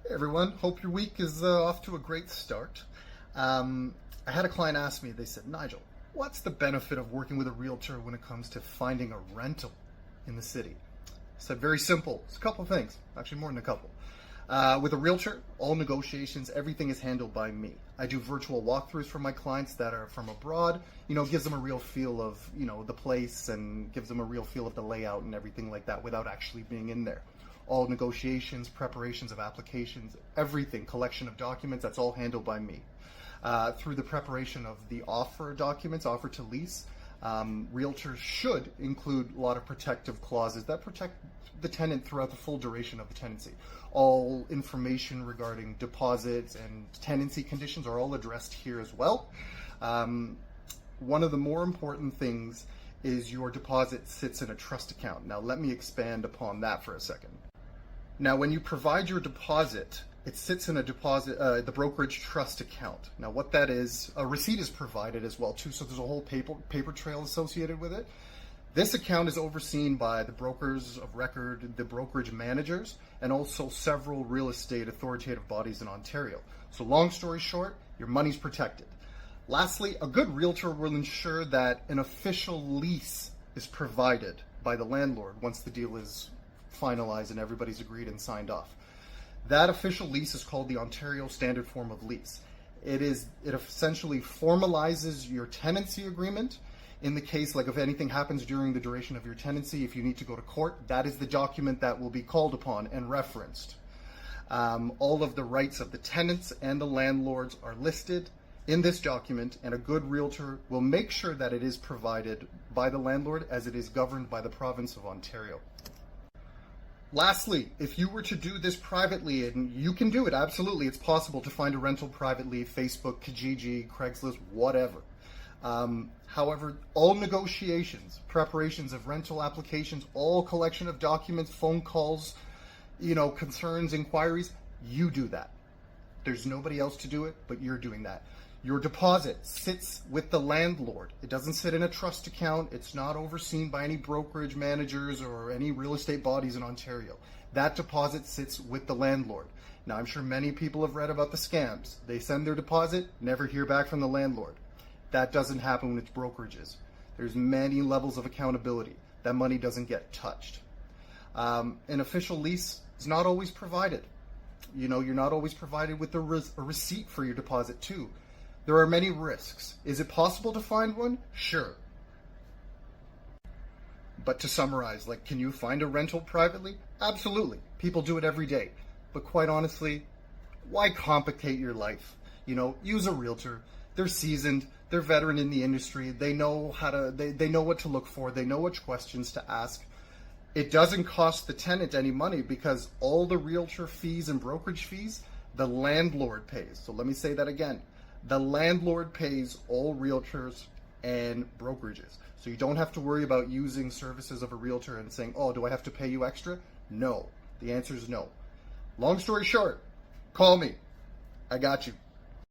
Hey everyone, hope your week is off to a great start. I had a client ask me, they said, Nigel, what's the benefit of working with a realtor when it comes to finding a rental in the city? I said, very simple. It's a couple of things, actually more than a couple. With a realtor, all negotiations, everything is handled by me. I do virtual walkthroughs for my clients that are from abroad. Gives them a real feel of, the place and gives them a real feel of the layout and everything like that without actually being in there. All negotiations, preparations of applications, everything, collection of documents, that's all handled by me. Through the preparation of the offer documents, offer to lease, realtors should include a lot of protective clauses that protect the tenant throughout the full duration of the tenancy. All information regarding deposits and tenancy conditions are all addressed here as well. One of the more important things is your deposit sits in a trust account. Now let me expand upon that for a second. Now when you provide your deposit, it sits in the brokerage trust account. Now what that is, a receipt is provided as well too, so there's a whole paper trail associated with it. This account is overseen by the brokers of record, the brokerage managers, and also several real estate authoritative bodies in Ontario. So long story short, your money's protected. Lastly, a good realtor will ensure that an official lease is provided by the landlord once the deal is finalized and everybody's agreed and signed off. That official lease is called the Ontario Standard Form of Lease. It essentially formalizes your tenancy agreement. In the case, like if anything happens during the duration of your tenancy, if you need to go to court, that is the document that will be called upon and referenced. All of the rights of the tenants and the landlords are listed in this document, and a good realtor will make sure that it is provided by the landlord as it is governed by the province of Ontario. Lastly, if you were to do this privately, and you can do it, absolutely, it's possible to find a rental privately, Facebook, Kijiji, Craigslist, whatever. However, all negotiations, preparations of rental applications, all collection of documents, phone calls, concerns, inquiries, you do that. There's nobody else to do it, but you're doing that. Your deposit sits with the landlord. It doesn't sit in a trust account. It's not overseen by any brokerage managers or any real estate bodies in Ontario. That deposit sits with the landlord. Now, I'm sure many people have read about the scams. They send their deposit, never hear back from the landlord. That doesn't happen when it's brokerages. There's many levels of accountability. That money doesn't get touched. An official lease is not always provided. You're not always provided with a receipt for your deposit too. There are many risks. Is it possible to find one? Sure. But to summarize, can you find a rental privately? Absolutely. People do it every day. But quite honestly, why complicate your life? Use a realtor. They're seasoned. They're veteran in the industry. They know they know what to look for. They know which questions to ask. It doesn't cost the tenant any money because all the realtor fees and brokerage fees, the landlord pays. So let me say that again. The landlord pays all realtors and brokerages. So you don't have to worry about using services of a realtor and saying, oh, do I have to pay you extra? No. The answer is no. Long story short, call me. I got you.